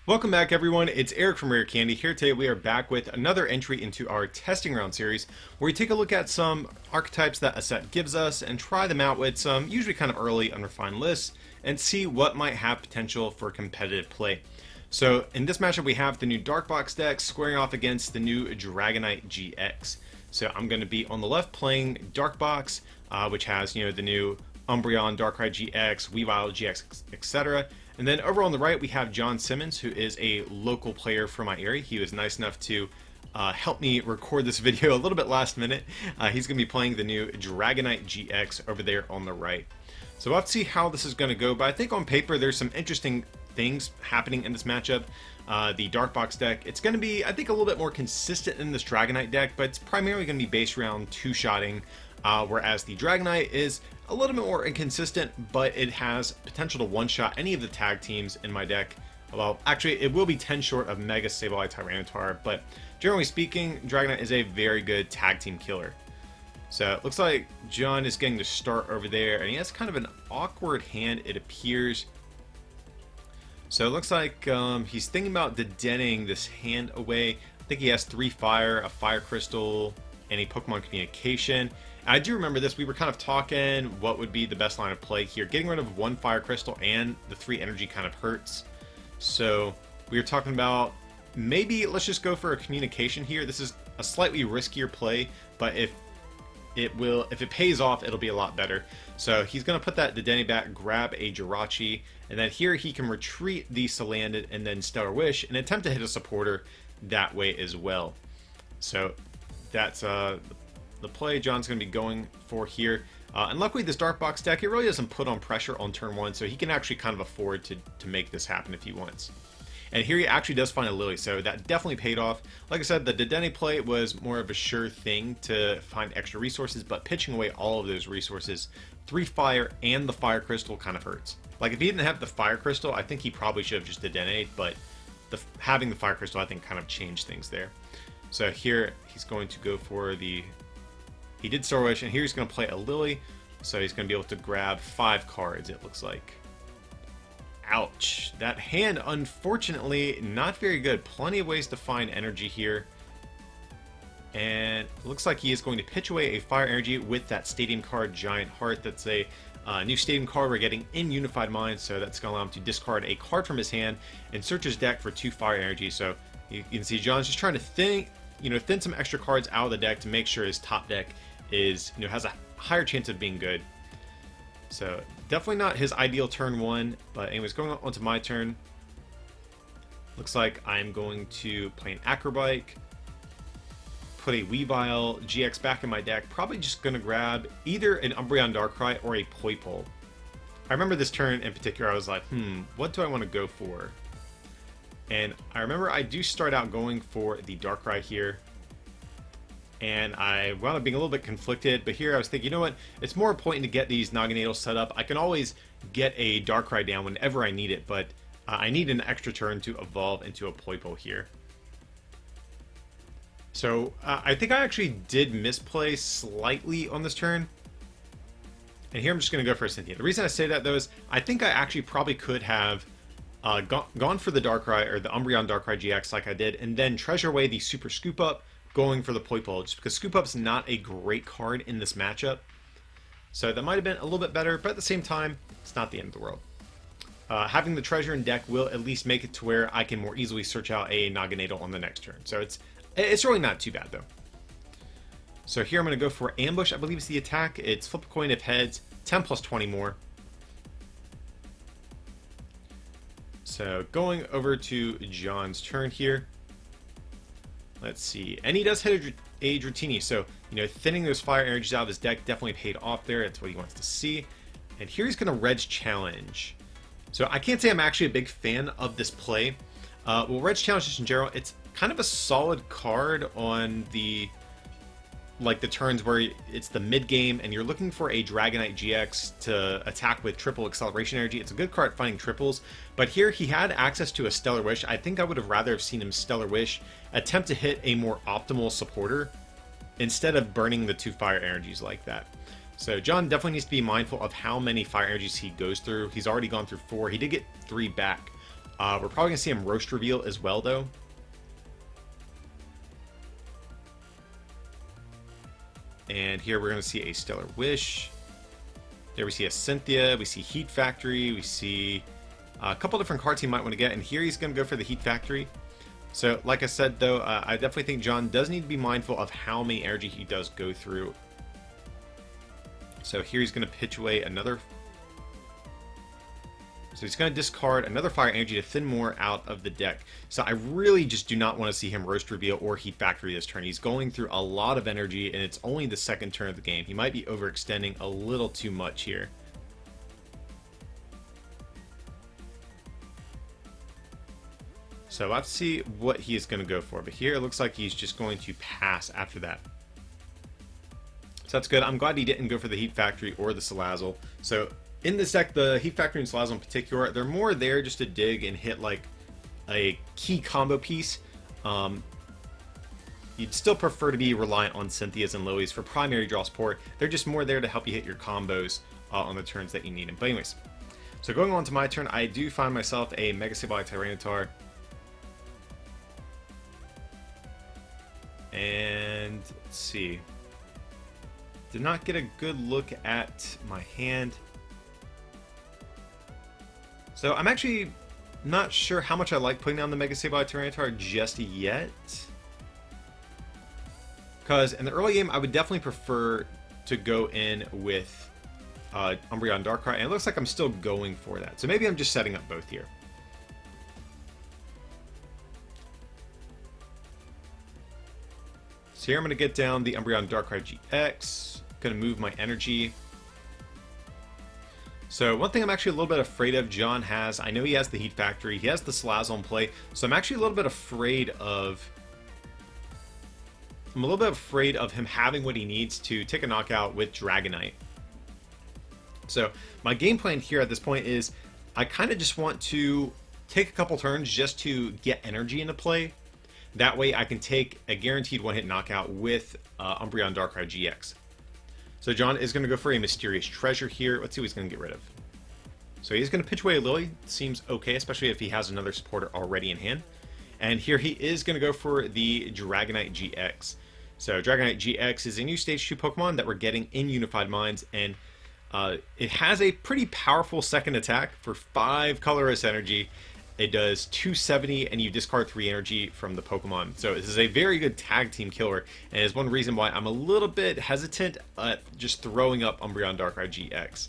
Welcome back everyone, it's Eric from Rare Candy. Here today we are back with another entry into our testing round series where we take a look at some archetypes that a set gives us and try them out with some usually kind of early unrefined lists and see what might have potential for competitive play. So in this matchup we have the new Dark Box deck squaring off against the new Dragonite GX. So I'm going to be on the left playing Dark Box, which has the new Umbreon, Darkrai GX, Weavile GX, etc. And then over on the right, we have John Simmons, who is a local player from my area. He was nice enough to help me record this video a little bit last minute. He's going to be playing the new Dragonite GX over there on the right. So we'll have to see how this is going to go, but I think on paper there's some interesting things happening in this matchup. The Dark Box deck, it's going to be, I think, a little bit more consistent than this Dragonite deck, but it's primarily going to be based around two-shotting, whereas the Dragonite is a little bit more inconsistent, but it has potential to one-shot any of the tag teams in my deck. Well, actually, it will be 10 short of Mega Sableye Tyranitar, but generally speaking, Dragonite is a very good tag team killer. So it looks like John is getting to start over there, and he has kind of an awkward hand, it appears. So it looks like he's thinking about dedenning this hand away. I think he has 3 fire, a fire crystal, and a Pokemon communication. I do remember this. We were kind of talking what would be the best line of play here. Getting rid of 1 fire crystal and the 3 energy kind of hurts. So we were talking about maybe let's just go for a communication here. This is a slightly riskier play, but if it pays off, it'll be a lot better. So he's going to put that Dedenne back, grab a Jirachi, and then here he can retreat the Salandit and then Stellar Wish and attempt to hit a supporter that way as well. So that's the play John's going to be going for here. And luckily this Dark Box deck, it really doesn't put on pressure on turn 1, so he can actually kind of afford to make this happen if he wants. And here he actually does find a Lily, so that definitely paid off. Like I said, the Dedenne play was more of a sure thing to find extra resources, but pitching away all of those resources, 3 fire and the fire crystal kind of hurts. Like if he didn't have the fire crystal, I think he probably should have just Dedenne, but having the fire crystal I think kind of changed things there. So here he's going to go for the... He did Star Wish, and here he's going to play a Lily, so he's going to be able to grab 5 cards, it looks like. Ouch. That hand, unfortunately, not very good. Plenty of ways to find energy here. And it looks like he is going to pitch away a Fire Energy with that Stadium card, Giant Heart. That's a new Stadium card we're getting in Unified Minds, so that's going to allow him to discard a card from his hand and search his deck for 2 Fire Energy. So you can see John's just trying to thin some extra cards out of the deck to make sure his top deck is has a higher chance of being good. So definitely not his ideal turn 1, but anyways, going on to my turn. Looks like I'm going to play an Acrobike, put a Weavile GX back in my deck, probably just going to grab either an Umbreon Darkrai or a Poipole. I remember this turn in particular, I was like, what do I want to go for? And I remember I do start out going for the Darkrai here, and I wound up being a little bit conflicted, but here I was thinking, you know what, it's more important to get these Naganadels set up. I can always get a Darkrai down whenever I need it, but I need an extra turn to evolve into a Poipole here. So I think I actually did misplay slightly on this turn, and here I'm just going to go for a Cynthia. The reason I say that though is I think I actually probably could have gone for the Darkrai or the Umbreon Darkrai GX like I did, and then treasure away the Super Scoop Up, going for the Poipole, just because Scoop Up's not a great card in this matchup. So that might have been a little bit better, but at the same time, it's not the end of the world. Having the treasure in deck will at least make it to where I can more easily search out a Naganadel on the next turn. So it's really not too bad though. So here I'm going to go for Ambush, I believe is the attack. It's flip a coin if heads, 10 plus 20 more. So going over to John's turn here. Let's see, and he does hit a Dratini, so thinning those fire energies out of his deck definitely paid off there. That's what he wants to see. And here he's going to Reg Challenge. So I can't say I'm actually a big fan of this play. Well, Reg Challenge just in general, it's kind of a solid card on the turns where it's the mid game and you're looking for a Dragonite GX to attack with triple acceleration energy. It's a good card at finding triples, but here he had access to a Stellar Wish. I think I would have rather have seen him Stellar Wish, attempt to hit a more optimal supporter instead of burning the 2 fire energies like that. So John definitely needs to be mindful of how many fire energies he goes through. He's already gone through 4. He did get 3 back We're probably going to see him roast reveal as well, though. And here we're going to see a Stellar Wish. There we see a Cynthia, we see Heat Factory, we see a couple different cards he might want to get, and here he's going to go for the Heat Factory. So, like I said, though, I definitely think John does need to be mindful of how many energy he does go through. So here he's going to pitch away another... So he's going to discard another Fire Energy to thin more out of the deck. So I really just do not want to see him Roast Reveal or Heat Factory this turn. He's going through a lot of energy, and it's only the second turn of the game. He might be overextending a little too much here. So let's see what he is going to go for. But here it looks like he's just going to pass after that. So that's good. I'm glad he didn't go for the Heat Factory or the Salazzle. So in this deck, the Heat Factory and Salazzle in particular, they're more there just to dig and hit like a key combo piece. You'd still prefer to be reliant on Cynthias and Lilies for primary draw support. They're just more there to help you hit your combos on the turns that you need them. But anyways, so going on to my turn, I do find myself a Mega Sableye Tyranitar. And let's see. Did not get a good look at my hand. So I'm actually not sure how much I like putting down the Mega Sableye Tyranitar just yet. Because in the early game, I would definitely prefer to go in with Umbreon Darkrai, and it looks like I'm still going for that. So maybe I'm just setting up both here. So here I'm going to get down the Umbreon Darkrai GX. Going to move my energy. So one thing I'm actually a little bit afraid of John has, I know he has the Heat Factory, he has the Salazzle in play, so I'm actually a little bit afraid of him having what he needs to take a knockout with Dragonite. So my game plan here at this point is I kind of just want to take a couple turns just to get energy into play. That way I can take a guaranteed one-hit knockout with Umbreon Darkrai GX. So John is going to go for a Mysterious Treasure here. Let's see what he's going to get rid of. So he's going to pitch away a Lily. Seems okay, especially if he has another supporter already in hand. And here he is going to go for the Dragonite GX. So Dragonite GX is a new Stage 2 Pokemon that we're getting in Unified Minds. And it has a pretty powerful second attack for 5 colorless energy. It does 270 and you discard 3 energy from the Pokemon. So this is a very good tag team killer, and is one reason why I'm a little bit hesitant at just throwing up Umbreon Darkrai GX.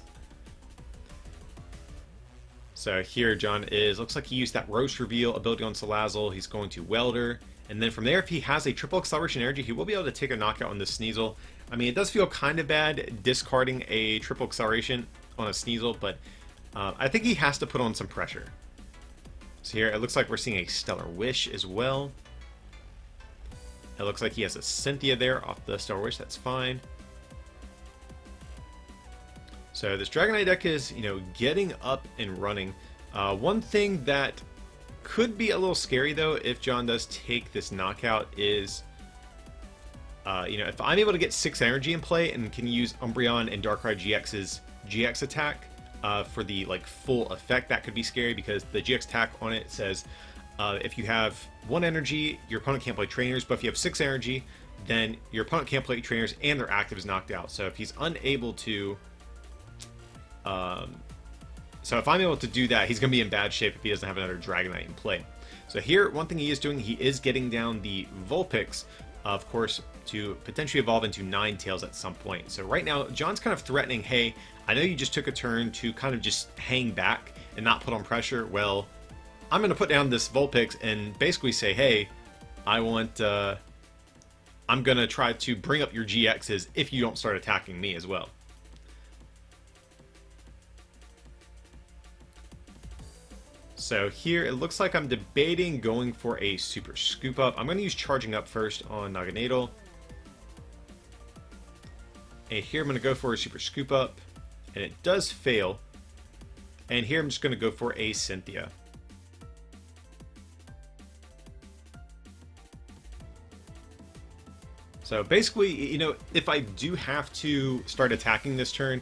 So here John looks like he used that Roast Reveal ability on Salazzle. He's going to Welder, and then from there if he has a triple acceleration energy, he will be able to take a knockout on the Sneasel. I mean, it does feel kind of bad discarding a triple acceleration on a Sneasel, but I think he has to put on some pressure. So here, it looks like we're seeing a Stellar Wish as well. It looks like he has a Cynthia there off the Stellar Wish. That's fine. So this Dragonite deck is, getting up and running. One thing that could be a little scary, though, if John does take this knockout is, if I'm able to get 6 energy in play and can use Umbreon and Darkrai GX's GX attack, for the full effect, that could be scary because the GX attack on it says if you have 1 energy, your opponent can't play trainers, but if you have 6 energy, then your opponent can't play trainers and their active is knocked out. So if he's unable to so if I'm able to do that, he's going to be in bad shape if he doesn't have another Dragonite in play. So here, one thing he is doing, he is getting down the Vulpix, of course, to potentially evolve into Ninetales at some point. So right now, John's kind of threatening, hey, I know you just took a turn to kind of just hang back and not put on pressure. Well, I'm going to put down this Vulpix and basically say, hey, I'm going to try to bring up your GXs if you don't start attacking me as well. So here, it looks like I'm debating going for a Super Scoop Up. I'm going to use Charging Up first on Naganadel. And here I'm going to go for a Super Scoop Up. And it does fail. And here I'm just going to go for a Cynthia. So basically, if I do have to start attacking this turn,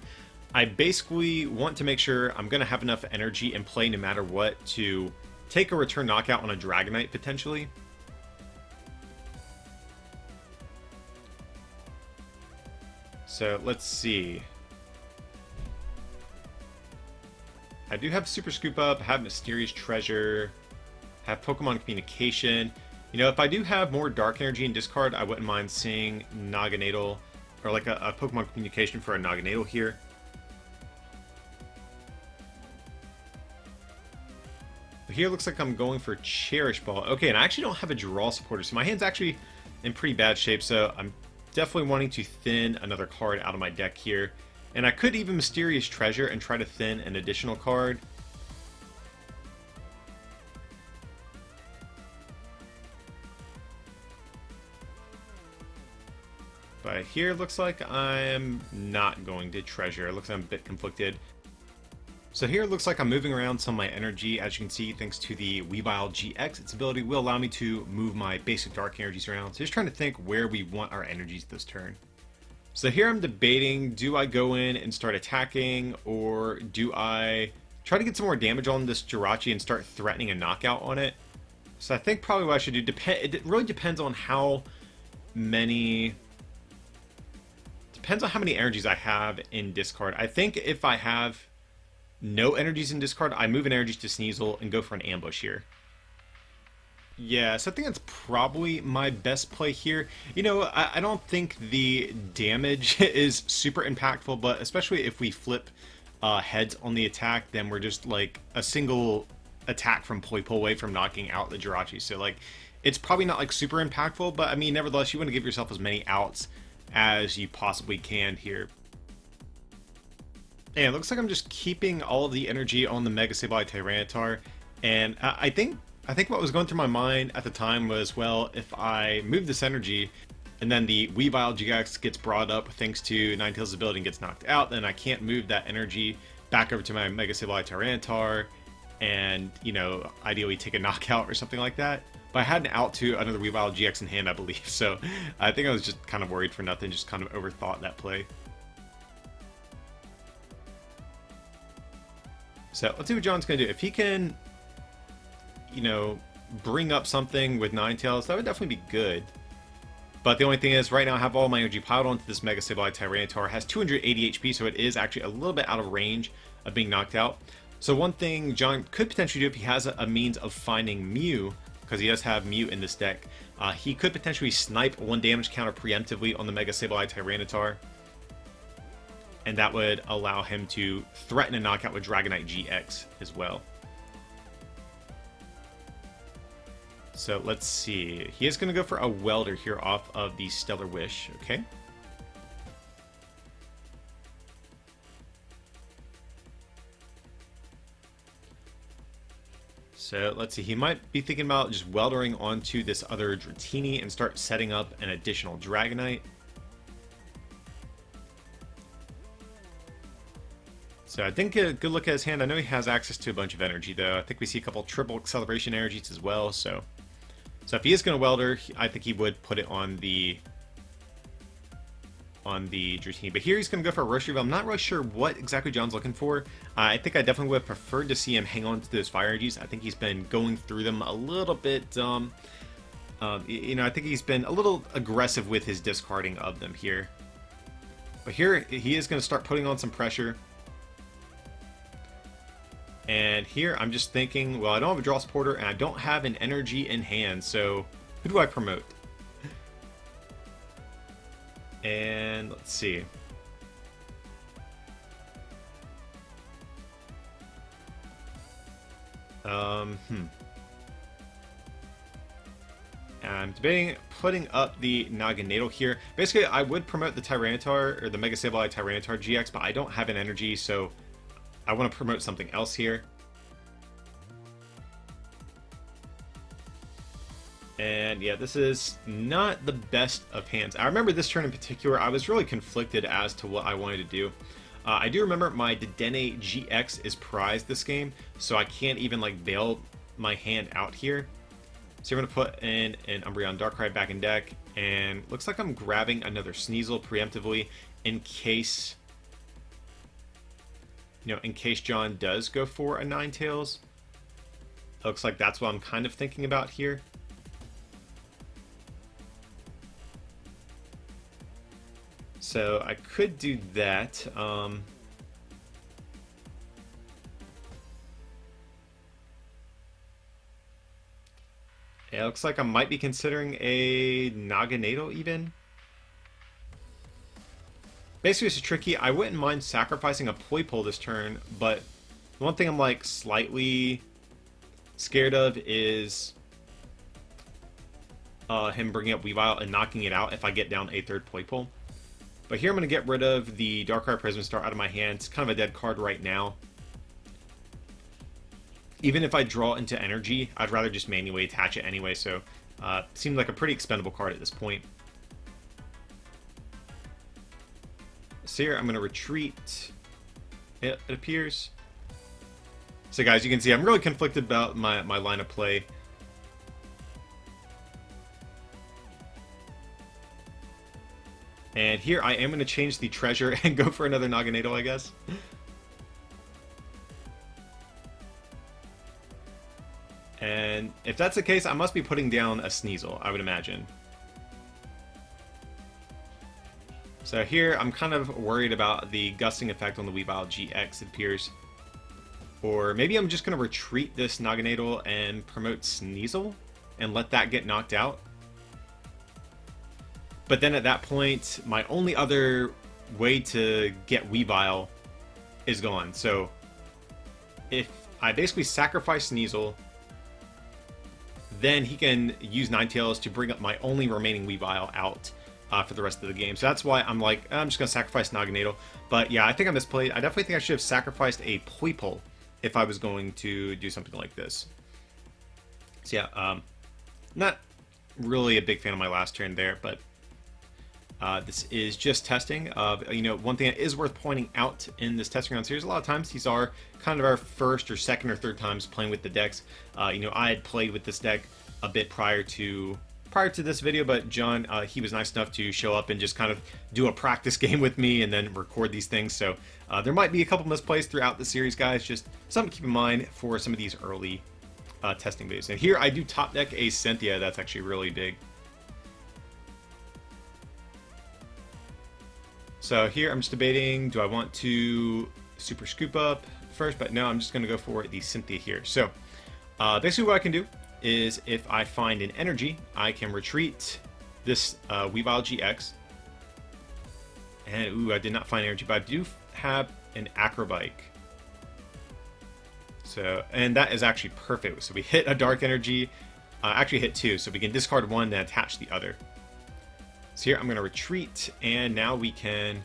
I basically want to make sure I'm going to have enough energy in play no matter what to take a return knockout on a Dragonite, potentially. So, let's see. I do have Super Scoop Up, have Mysterious Treasure, have Pokemon Communication. You know, if I do have more Dark Energy in discard, I wouldn't mind seeing Naganadel, or like a Pokemon Communication for a Naganadel here. But here it looks like I'm going for Cherish Ball. Okay, and I actually don't have a draw supporter, so my hand's actually in pretty bad shape, so I'm definitely wanting to thin another card out of my deck here. And I could even Mysterious Treasure and try to thin an additional card. But here it looks like I'm not going to Treasure. It looks like I'm a bit conflicted. So here it looks like I'm moving around some of my energy. As you can see, thanks to the Weavile GX, its ability will allow me to move my basic dark energies around. So just trying to think where we want our energies this turn. So here I'm debating, do I go in and start attacking, or do I try to get some more damage on this Jirachi and start threatening a knockout on it? So I think probably what I should do, it really depends on how many... Depends on how many energies I have in discard. I think if I have no energies in discard, I move an energy to Sneasel and go for an ambush here. Yeah, so I think that's probably my best play here. You know, I don't think the damage is super impactful, but especially if we flip heads on the attack, then we're just like a single attack from pull away from knocking out the Jirachi. So like, it's probably not like super impactful, but I mean, nevertheless, you want to give yourself as many outs as you possibly can here. And it looks like I'm just keeping all of the energy on the Mega Sableye Tyranitar, and I think what was going through my mind at the time was, well, if I move this energy and then the Weavile GX gets brought up thanks to Ninetales' ability and gets knocked out, then I can't move that energy back over to my Mega Sableye Tyranitar and, you know, ideally take a knockout or something like that. But I had an out to another Weavile GX in hand, I believe, so I think I was just kind of worried for nothing, just kind of overthought that play. So let's see what John's going to do. If he can, you know, bring up something with Ninetales, that would definitely be good. But the only thing is, right now I have all my energy piled onto this Mega Sableye Tyranitar. It has 280 HP, so it is actually a little bit out of range of being knocked out. So one thing John could potentially do if he has a means of finding Mew, because he does have Mew in this deck, he could potentially snipe one damage counter preemptively on the Mega Sableye Tyranitar. And that would allow him to threaten a knockout with Dragonite GX as well. So let's see. He is going to go for a Welder here off of the Stellar Wish, okay? So let's see. He might be thinking about just weldering onto this other Dratini and start setting up an additional Dragonite. So I think a good look at his hand. I know he has access to a bunch of energy, though. I think we see a couple triple acceleration energies as well. So if he is going to Welder, I think he would put it on the Dratini. But here he's going to go for a Roche Reveal. I'm not really sure what exactly John's looking for. I think I definitely would have preferred to see him hang on to those fire energies. I think he's been going through them a little bit. You know, I think he's been a little aggressive with his discarding of them here. But here he is going to start putting on some pressure. And here I'm just thinking, well, I don't have a draw supporter and I don't have an energy in hand, so who do I promote? And let's see. I'm debating putting up the Naganadel here. Basically, I would promote the Tyranitar, or the Mega Sableye Tyranitar GX, but I don't have an energy, so I want to promote something else here. And yeah, this is not the best of hands. I remember this turn in particular, I was really conflicted as to what I wanted to do. I do remember my Dedenne GX is prized this game, so I can't even like bail my hand out here. So we're going to put in an Umbreon Darkrai back in deck, and looks like I'm grabbing another Sneasel preemptively in case... You know, in case John does go for a Ninetales. Looks like that's what I'm kind of thinking about here. So I could do that. It looks like I might be considering a Naganadel even. Basically, it's tricky. I wouldn't mind sacrificing a Poipole this turn, but the one thing I'm like slightly scared of is him bringing up Weavile and knocking it out if I get down a third Poipole. But here I'm going to get rid of the Darkrai Prism Star out of my hand. It's kind of a dead card right now. Even if I draw into energy, I'd rather just manually attach it anyway, so seems like a pretty expendable card at this point. So here I'm going to retreat, it appears. So guys, you can see I'm really conflicted about my line of play. And here I am going to change the treasure and go for another Naganadel, I guess. And if that's the case, I must be putting down a Sneasel, I would imagine. So here I'm kind of worried about the gusting effect on the Weavile GX, it appears. Or maybe I'm just going to retreat this Naganadel and promote Sneasel and let that get knocked out. But then at that point, my only other way to get Weavile is gone. So if I basically sacrifice Sneasel, then he can use Ninetales to bring up my only remaining Weavile out for the rest of the game. So that's why I'm like, I'm just going to sacrifice Naganadel. But yeah, I think I misplayed. I definitely think I should have sacrificed a Poipole if I was going to do something like this. So yeah, not really a big fan of my last turn there, but this is just testing. You know, one thing that is worth pointing out in this testing round series, a lot of times these are kind of our first or second or third times playing with the decks. You know, I had played with this deck a bit prior to this video, but John, he was nice enough to show up and just kind of do a practice game with me and then record these things. So there might be a couple misplays throughout the series, guys. Just something to keep in mind for some of these early testing videos. And here I do top deck a Cynthia. That's actually really big. So here I'm just debating, do I want to super scoop up first? But no, I'm just going to go for the Cynthia here. So basically what I can do is if I find an energy, I can retreat this Weavile GX. And ooh, I did not find energy, but I do have an Acrobike. So, and that is actually perfect. So we hit a dark energy, actually hit two, so we can discard one and attach the other. So here I'm going to retreat, and now we can...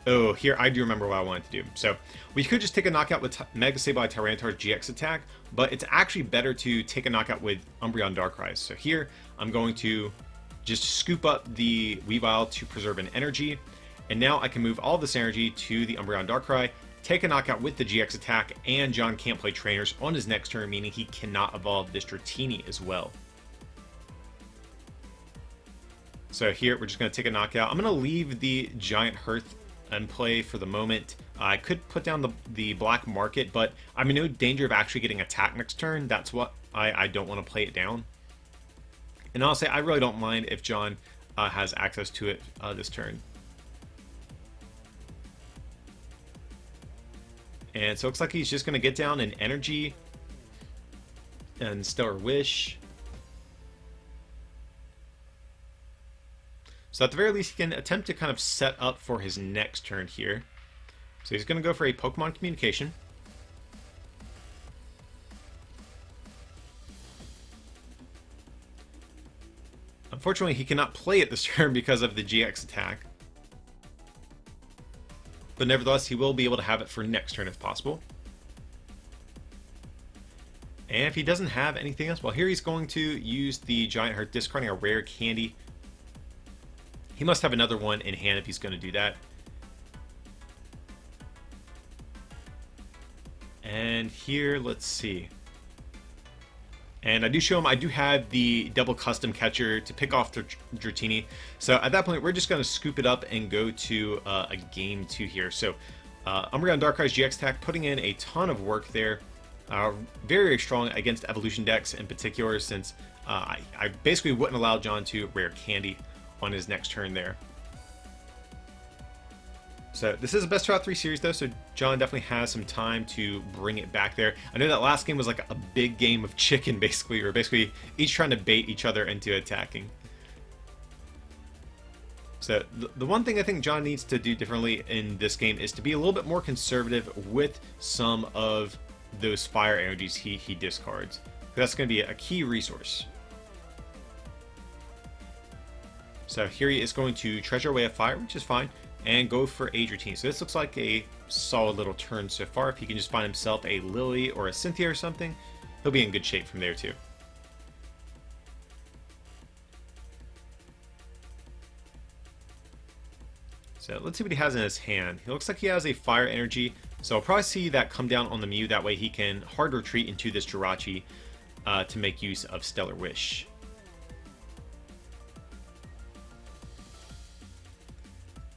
Oh, here I do remember what I wanted to do. So we could just take a knockout with Mega Sableye Tyranitar GX attack, but it's actually better to take a knockout with Umbreon Darkrai. So here I'm going to just scoop up the Weavile to preserve an energy, and now I can move all this energy to the Umbreon Darkrai, take a knockout with the GX attack, and John can't play trainers on his next turn, meaning he cannot evolve this Dratini as well. So here we're just going to take a knockout. I'm going to leave the Giant Hearth in play for the moment. I could put down the Black Market, but I'm in no danger of actually getting attacked next turn. That's what I don't want to play it down. And honestly, I really don't mind if John has access to it this turn. And so it looks like he's just going to get down an Energy and Stellar Wish. So at the very least, he can attempt to kind of set up for his next turn here. So he's going to go for a Pokemon Communication. Unfortunately, he cannot play it this turn because of the GX attack. But nevertheless, he will be able to have it for next turn if possible. And if he doesn't have anything else, well, here he's going to use the Giant Heart, discarding a rare candy. He must have another one in hand if he's going to do that. And here, let's see. And I do show him I do have the double custom catcher to pick off the Dratini. So at that point, we're just going to scoop it up and go to a game 2 here. So Umbreon Darkrai's GX attack, putting in a ton of work there. Uh, very strong against evolution decks in particular, since I basically wouldn't allow John to rare candy on his next turn there. So this is a best 2 out of 3 series though, so John definitely has some time to bring it back there. I know that last game was like a big game of chicken basically, or basically each trying to bait each other into attacking. So the one thing I think John needs to do differently in this game is to be a little bit more conservative with some of those fire energies he discards. That's going to be a key resource. So here he is going to treasure away a fire, which is fine, and go for a Dratini. So this looks like a solid little turn so far. If he can just find himself a Lily or a Cynthia or something, he'll be in good shape from there too. So let's see what he has in his hand. He looks like he has a fire energy, so I'll probably see that come down on the Mew. That way he can hard retreat into this Jirachi to make use of Stellar Wish.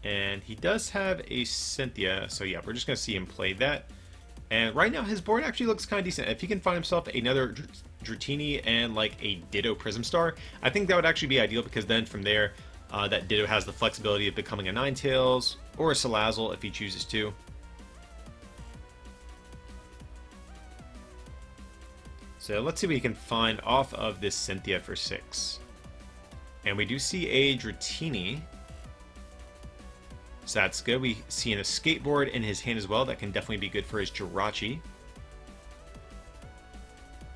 And he does have a Cynthia, so yeah, we're just going to see him play that. And right now his board actually looks kind of decent. If he can find himself another Dratini and like a Ditto Prism Star, I think that would actually be ideal, because then from there, that Ditto has the flexibility of becoming a Ninetales or a Salazzle if he chooses to. So let's see what he can find off of this Cynthia for 6. And we do see a Dratini. So that's good. We see a skateboard in his hand as well. That can definitely be good for his Jirachi.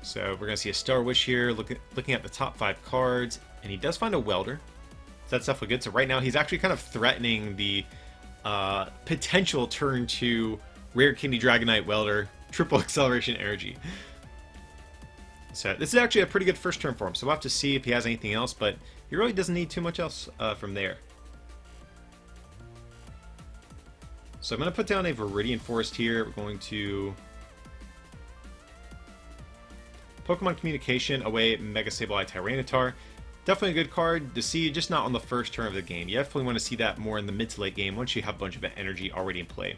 So we're going to see a Star Wish here, looking at the top 5 cards. And he does find a Welder. So that's definitely good. So right now he's actually kind of threatening the potential turn to Rare Candy Dragonite Welder Triple Acceleration Energy. So this is actually a pretty good first turn for him. So we'll have to see if he has anything else, but he really doesn't need too much else from there. So I'm going to put down a Viridian Forest here. We're going to Pokemon Communication away Mega Sableye Tyranitar. Definitely a good card to see, just not on the first turn of the game. You definitely want to see that more in the mid to late game once you have a bunch of energy already in play.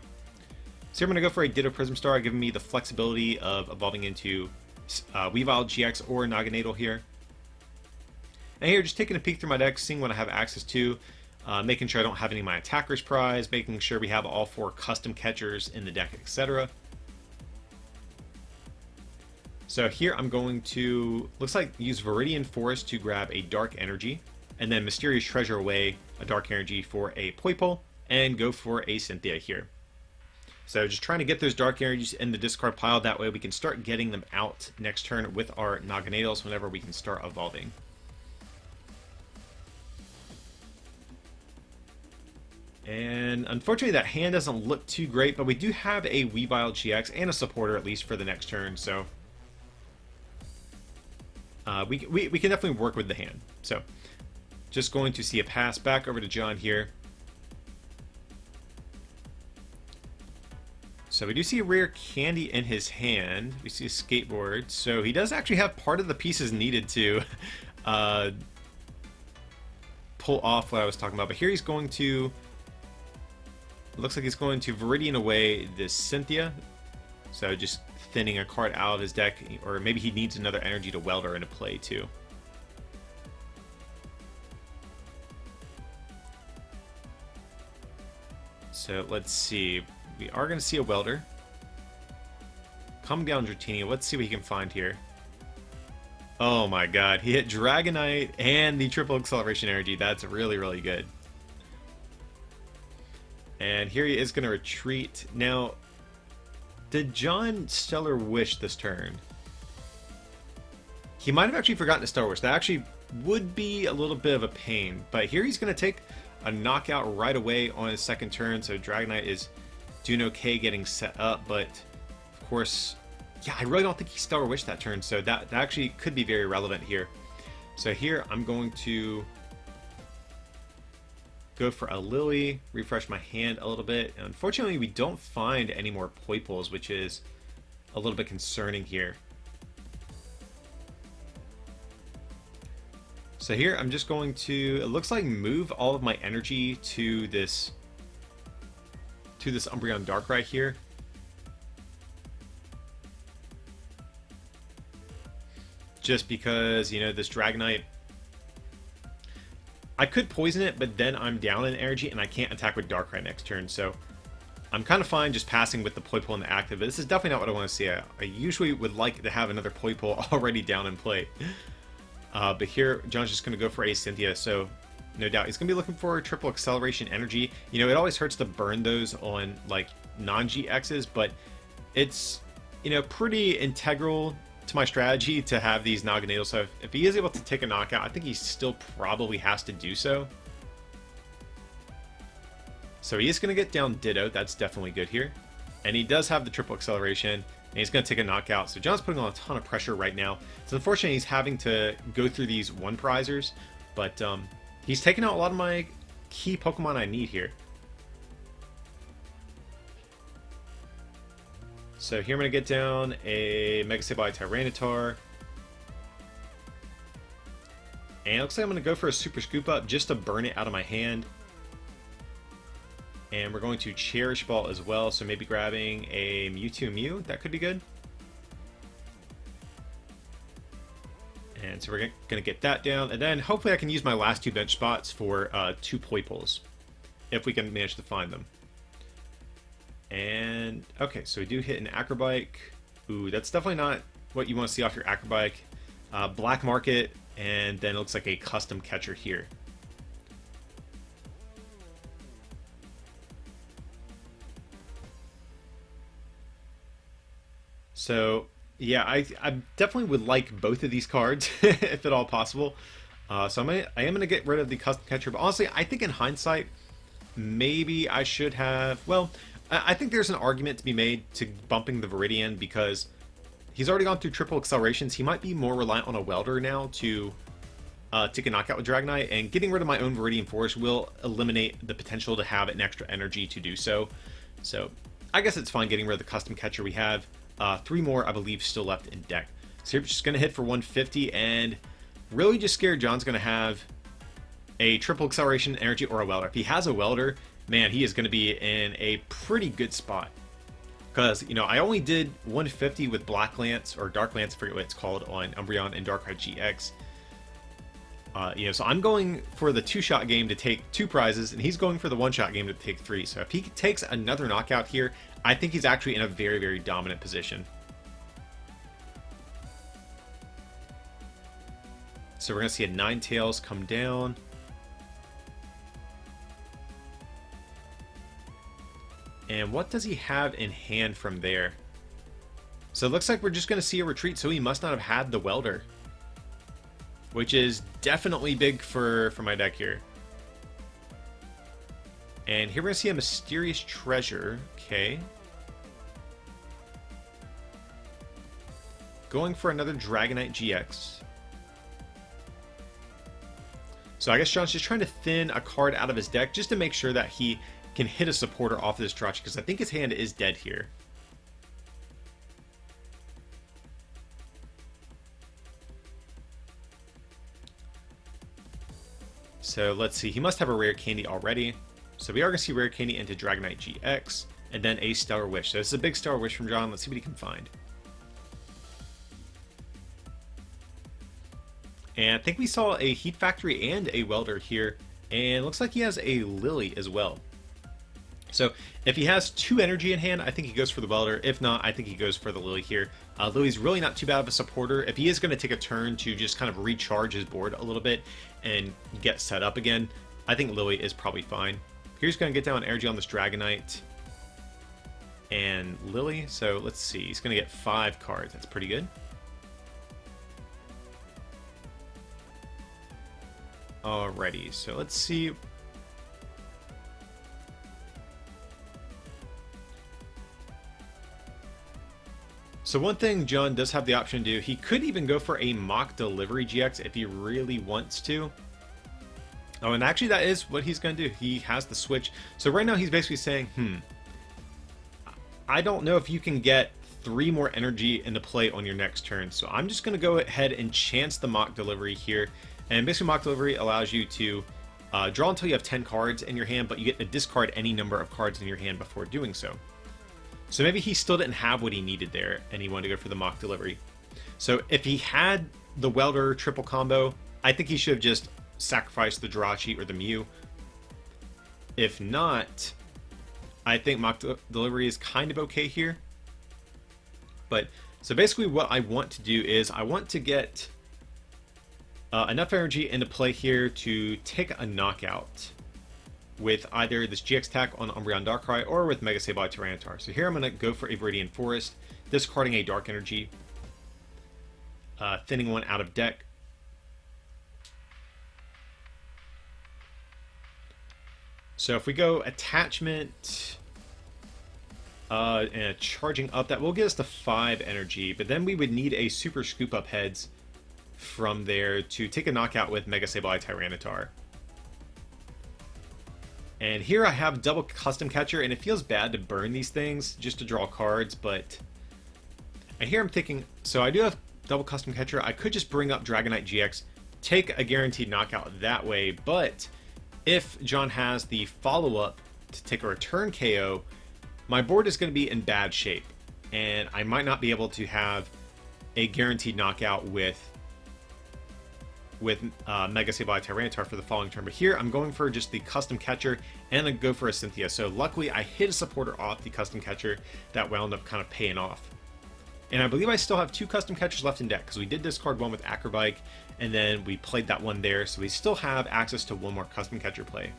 So I'm going to go for a Ditto Prism Star, giving me the flexibility of evolving into Weavile GX or Naganadel here. And here, just taking a peek through my deck, seeing what I have access to, making sure I don't have any of my attackers prized, making sure we have all 4 custom catchers in the deck, etc. So here I'm going to, looks like, use Viridian Forest to grab a Dark Energy, and then Mysterious Treasure away a Dark Energy for a Poipole, and go for a Cynthia here. So just trying to get those Dark Energies in the discard pile, that way we can start getting them out next turn with our Naganadels whenever we can start evolving. And unfortunately that hand doesn't look too great, but we do have a Weavile GX and a supporter at least for the next turn, so we can definitely work with the hand. So just going to see a pass back over to John here. So we do see a rare candy in his hand. We see a skateboard. So he does actually have part of the pieces needed to pull off what I was talking about. But here he's going to, it looks like he's going to Viridian away this Cynthia. So just thinning a card out of his deck, or maybe he needs another energy to Welder into play too. So let's see. We are going to see a Welder. Come down, Dratini. Let's see what he can find here. Oh my god. He hit Dragonite and the Triple Acceleration Energy. That's really, really good. And here he is going to retreat. Now, did John Stellar Wish this turn? He might have actually forgotten to Stellar Wish. That actually would be a little bit of a pain. But here he's going to take a knockout right away on his second turn. So Dragonite is doing okay getting set up. But, of course, yeah, I really don't think he Stellar Wish that turn. So that actually could be very relevant here. So here I'm going to go for a Lily, refresh my hand a little bit. Unfortunately, we don't find any more Poipoles, which is a little bit concerning here. So here, I'm just going to, it looks like, move all of my energy to this Umbreon Darkrai here. just because, you know, this Dragonite, I could poison it, but then I'm down in energy and I can't attack with Darkrai next turn, so I'm kind of fine just passing with the Poipole in the active, but this is definitely not what I want to see. I usually would like to have another Poipole already down in play. But here, John's just going to go for a Cynthia, so no doubt he's going to be looking for triple acceleration energy. You know, it always hurts to burn those on, like, non-GXs, but it's, you know, pretty integral to my strategy to have these Naganadels. So if he is able to take a knockout, I think he still probably has to do so. So he is going to get down Ditto. That's definitely good here. And he does have the triple acceleration, and he's going to take a knockout. So John's putting on a ton of pressure right now. It's unfortunate he's having to go through these one prizers, but he's taking out a lot of my key Pokemon I need here. So here I'm going to get down a Mega Sableye Tyranitar. And it looks like I'm going to go for a Super Scoop Up just to burn it out of my hand. And we're going to Cherish Ball as well, so maybe grabbing a Mewtwo Mew, that could be good. And so we're going to get that down, and then hopefully I can use my last two bench spots for 2 Poipoles, if we can manage to find them. And, okay, so we do hit an Acrobike. Ooh, that's definitely not what you want to see off your Acrobike. Black Market, and then it looks like a custom catcher here. So, yeah, I definitely would like both of these cards, if at all possible. So I am going to get rid of the custom catcher, but honestly, I think in hindsight, maybe I should have... Well, I think there's an argument to be made to bumping the Viridian, because he's already gone through triple accelerations. He might be more reliant on a Welder now to take a knockout with Dragonite, and getting rid of my own Viridian Force will eliminate the potential to have an extra energy to do so. So I guess it's fine getting rid of the custom catcher. We have 3 more, I believe, still left in deck. So you're just going to hit for 150, and really just scared John's going to have a triple acceleration energy or a Welder. If he has a Welder, man, he is going to be in a pretty good spot. Because, you know, I only did 150 with Black Lance, or Dark Lance, I forget what it's called, on Umbreon and Darkrai GX. You know, so I'm going for the 2-shot game to take 2 prizes, and he's going for the 1-shot game to take 3. So if he takes another knockout here, I think he's actually in a very, very dominant position. So we're going to see a Ninetales come down. And what does he have in hand from there? So it looks like we're just going to see a retreat, so he must not have had the Welder, which is definitely big for my deck here. And here we're going to see a Mysterious Treasure. Okay. Going for another Dragonite GX. So I guess John's just trying to thin a card out of his deck just to make sure that he can hit a supporter off of this Trotch, because I think his hand is dead here. So let's see, he must have a Rare Candy already. So we are going to see Rare Candy into Dragonite GX, and then a Stellar Wish. So this is a big Stellar Wish from John. Let's see what he can find. And I think we saw a Heat Factory and a Welder here, and it looks like he has a Lily as well. So if he has 2 energy in hand, I think he goes for the Welder. If not, I think he goes for the Lily here. Lily's really not too bad of a supporter. If he is going to take a turn to just kind of recharge his board a little bit and get set up again, I think Lily is probably fine. Here's going to get down energy on this Dragonite and Lily. So let's see. He's going to get 5 cards. That's pretty good. Alrighty. So let's see. So one thing John does have the option to do, he could even go for a Mock Delivery GX if he really wants to. Oh, and actually that is what he's going to do. He has the switch. So right now he's basically saying, I don't know if you can get 3 more energy into play on your next turn. So I'm just going to go ahead and chance the Mock Delivery here. And basically Mock Delivery allows you to draw until you have 10 cards in your hand, but you get to discard any number of cards in your hand before doing so. So maybe he still didn't have what he needed there, and he wanted to go for the Mock Delivery. So if he had the Welder triple combo, I think he should have just sacrificed the Jirachi or the Mew. If not, I think Mock Delivery is kind of okay here. But, so basically what I want to do is I want to get enough energy into play here to take a knockout with either this GX attack on Umbreon Darkrai or with Mega Sableye Tyranitar. So here I'm going to go for a Viridian Forest, discarding a Dark Energy, thinning one out of deck. So if we go attachment and charging up, that will get us to 5 energy, but then we would need a super scoop up heads from there to take a knockout with Mega Sableye Tyranitar. And here I have double custom catcher, and it feels bad to burn these things just to draw cards, but and here I'm thinking, so I do have double custom catcher. I could just bring up Dragonite GX, take a guaranteed knockout that way, but if John has the follow-up to take a return KO, my board is going to be in bad shape, and I might not be able to have a guaranteed knockout with Mega Sableye Tyranitar for the following turn. But here I'm going for just the custom catcher and I go for a Cynthia. So luckily I hit a supporter off the custom catcher that wound up kind of paying off. And I believe I still have 2 custom catchers left in deck because we did discard one with Acrobike and then we played that one there. So we still have access to 1 more custom catcher play.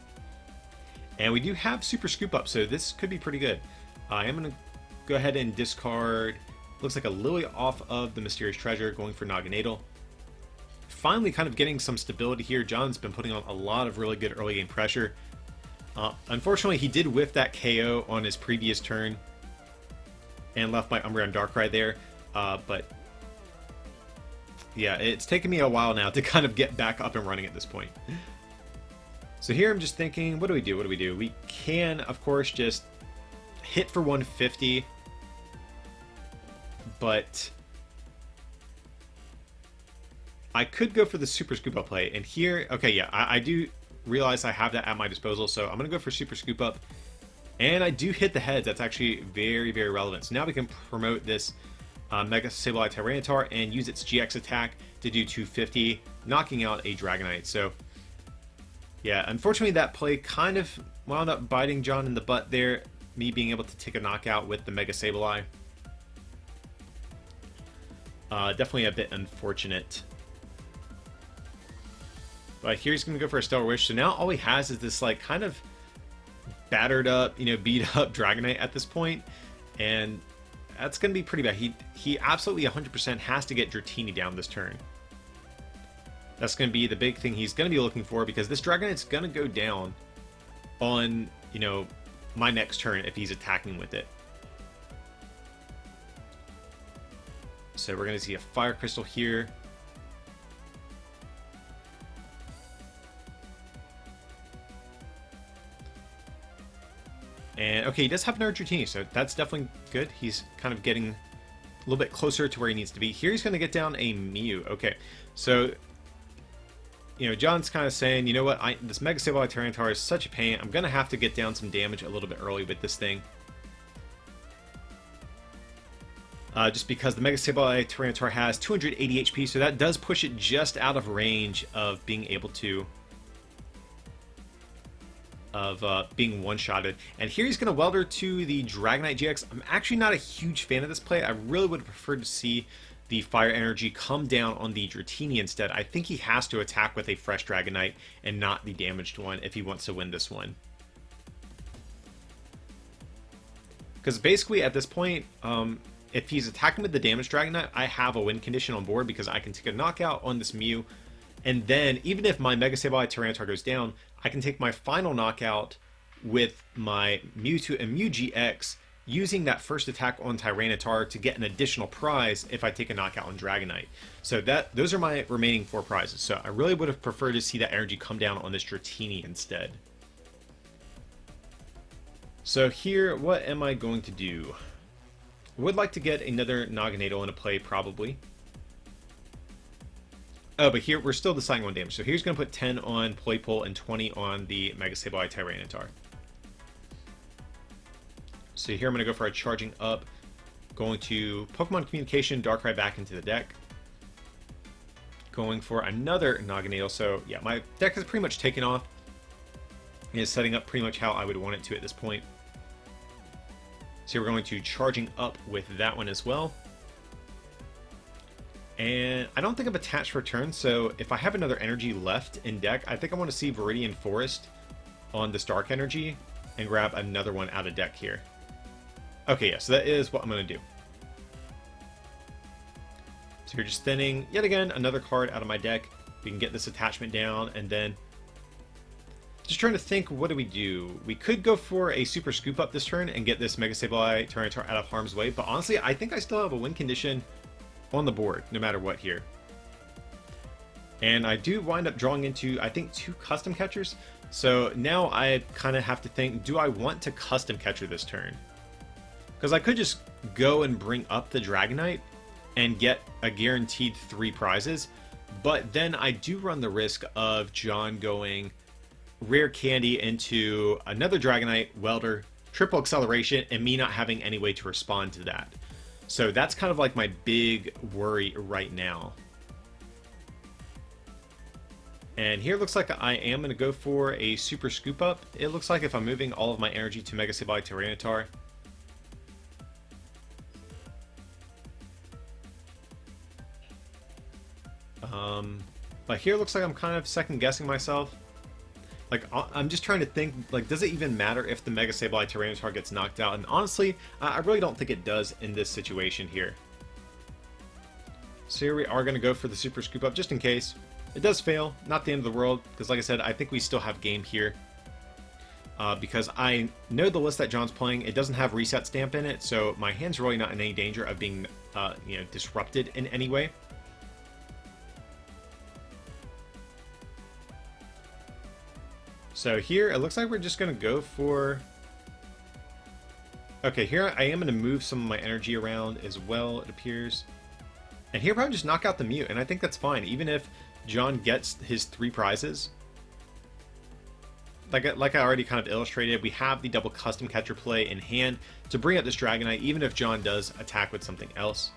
And we do have Super Scoop Up, so this could be pretty good. I am going to go ahead and discard, looks like a Lily off of the Mysterious Treasure, going for Naganadel. Finally kind of getting some stability here. John's been putting on a lot of really good early game pressure. Unfortunately, he did whiff that KO on his previous turn and left my Umbreon Darkrai there. But yeah, it's taken me a while now to kind of get back up and running at this point. So here I'm just thinking, what do we do? What do we do? We can, of course, just hit for 150. But I could go for the Super Scoop Up play, and here, okay, yeah, I do realize I have that at my disposal, so I'm going to go for Super Scoop Up, and I do hit the heads. That's actually very, very relevant. So now we can promote this Mega Sableye Tyranitar and use its GX attack to do 250, knocking out a Dragonite. So, yeah, unfortunately that play kind of wound up biting John in the butt there, me being able to take a knockout with the Mega Sableye. Definitely a bit unfortunate. But here he's going to go for a Stellar Wish. So now all he has is this like kind of battered up, beat up Dragonite at this point. And that's going to be pretty bad. He absolutely 100% has to get Dratini down this turn. That's going to be the big thing he's going to be looking for, because this Dragonite's going to go down on, my next turn if he's attacking with it. So we're going to see a Fire Crystal here. And okay, he does have an Dratini, so that's definitely good. He's kind of getting a little bit closer to where he needs to be. Here he's going to get down a Mew. Okay, so John's kind of saying, you know what, this Mega Sableye Tyranitar is such a pain. I'm going to have to get down some damage a little bit early with this thing. Just because the Mega Sableye Tyranitar has 280 HP, so that does push it just out of range of being able to being one-shotted. And here he's going to Welder to the Dragonite GX. I'm actually not a huge fan of this play. I really would have preferred to see the Fire Energy come down on the Dratini instead. I think he has to attack with a fresh Dragonite and not the damaged one if he wants to win this one. Because basically at this point, if he's attacking with the damaged Dragonite, I have a win condition on board because I can take a knockout on this Mew. And then, even if my Mega Sableye Tyranitar goes down, I can take my final knockout with my Mewtwo and Mew GX, using that first attack on Tyranitar to get an additional prize if I take a knockout on Dragonite. So those are my remaining 4 prizes. So I really would have preferred to see that energy come down on this Dratini instead. So here, what am I going to do? I would like to get another Naganadel into play, probably. Oh, but here we're still deciding on damage. So here's going to put 10 on Ploypole and 20 on the Mega Sableye Tyranitar. So here I'm going to go for a charging up. Going to Pokemon Communication, Darkrai back into the deck. Going for another Naganadel. So yeah, my deck is pretty much taken off. It is setting up pretty much how I would want it to at this point. So we're going to charging up with that one as well. And I don't think I'm attached for turn, so if I have another energy left in deck, I think I want to see Viridian Forest on this Dark Energy and grab another one out of deck here. Okay, yeah, so that is what I'm going to do. So you're just thinning, yet again, another card out of my deck. We can get this attachment down, and then just trying to think, what do we do? We could go for a Super Scoop Up this turn and get this Mega Sableye Tyranitar out of harm's way, but honestly, I think I still have a win condition on the board, no matter what here. And I do wind up drawing into, I think, 2 custom catchers. So now I kind of have to think, do I want to custom catcher this turn? Because I could just go and bring up the Dragonite and get a guaranteed 3 prizes. But then I do run the risk of John going Rare Candy into another Dragonite, Welder, triple acceleration, and me not having any way to respond to that. So that's kind of like my big worry right now. And here looks like I am going to go for a Super Scoop Up. It looks like if I'm moving all of my energy to Mega Sableye Tyranitar. But here looks like I'm kind of second guessing myself. Like, I'm just trying to think, like, does it even matter if the Mega Sableye Tyranitar gets knocked out? And honestly, I really don't think it does in this situation here. So here we are going to go for the Super Scoop Up, just in case. It does fail, not the end of the world, because like I said, I think we still have game here. Because I know the list that John's playing, it doesn't have Reset Stamp in it, so my hand's really not in any danger of being, disrupted in any way. So here, it looks like we're just going to go for... Okay, here I am going to move some of my energy around as well, it appears. And here probably just knock out the Mute, and I think that's fine, even if John gets his 3 prizes. Like I already kind of illustrated, we have the double custom catcher play in hand to bring up this Dragonite, even if John does attack with something else.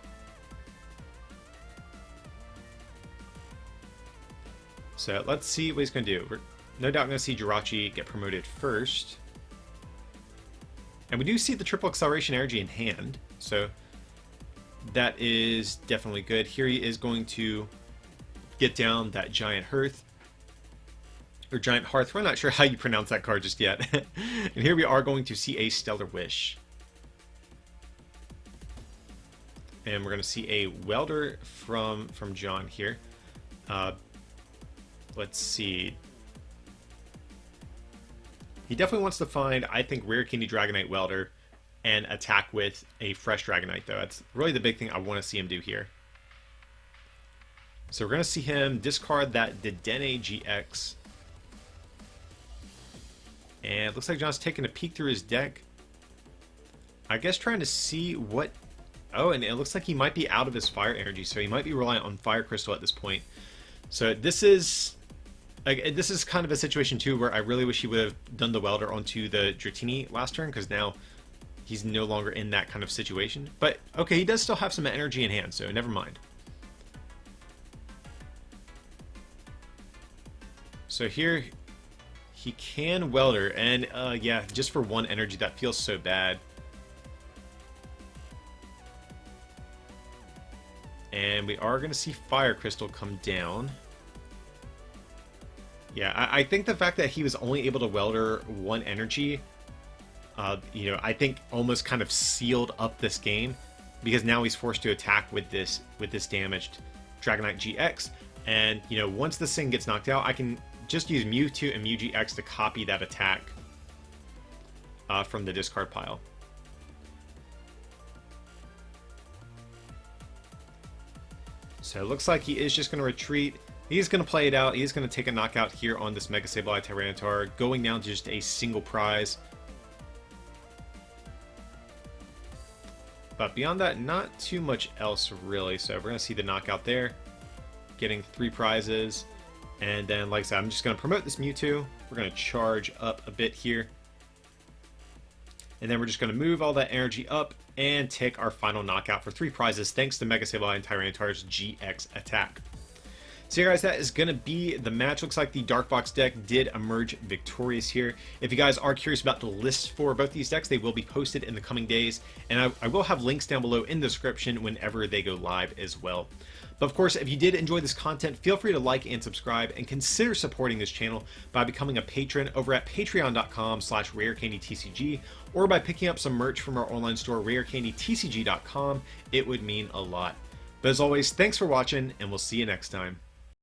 So let's see what he's going to do. We're no doubt going to see Jirachi get promoted first. And we do see the triple acceleration energy in hand, so that is definitely good. Here he is going to get down that Giant Hearth. Or Giant Hearth, we're not sure how you pronounce that card just yet. And here we are going to see a Stellar Wish. And we're going to see a Welder from John here. Let's see. He definitely wants to find, I think, Rare Candy Dragonite Welder and attack with a fresh Dragonite, though. That's really the big thing I want to see him do here. So we're going to see him discard that Dedenne GX. And it looks like John's taking a peek through his deck. I guess trying to see what... Oh, and it looks like he might be out of his fire energy, so he might be reliant on Fire Crystal at this point. So this is kind of a situation, too, where I really wish he would have done the Welder onto the Dratini last turn, because now he's no longer in that kind of situation. But, okay, he does still have some energy in hand, so never mind. So here, he can Welder, and yeah, just for 1 energy, that feels so bad. And we are going to see Fire Crystal come down. Yeah, I think the fact that he was only able to Welder 1 energy, I think almost kind of sealed up this game, because now he's forced to attack with this damaged Dragonite GX. And, once this thing gets knocked out, I can just use Mewtwo and Mew GX to copy that attack from the discard pile. So it looks like he is just going to retreat. He's going to play it out. He's going to take a knockout here on this Mega Sableye Tyranitar, going down to just a single prize. But beyond that, not too much else really. So we're going to see the knockout there, getting 3 prizes. And then, like I said, I'm just going to promote this Mewtwo. We're going to charge up a bit here. And then we're just going to move all that energy up and take our final knockout for 3 prizes, thanks to Mega Sableye and Tyranitar's GX attack. So yeah, guys, that is going to be the match. Looks like the Dark Box deck did emerge victorious here. If you guys are curious about the lists for both these decks, they will be posted in the coming days, and I will have links down below in the description whenever they go live as well. But of course, if you did enjoy this content, feel free to like and subscribe, and consider supporting this channel by becoming a patron over at patreon.com/rarecandytcg, or by picking up some merch from our online store, rarecandytcg.com. It would mean a lot. But as always, thanks for watching, and we'll see you next time.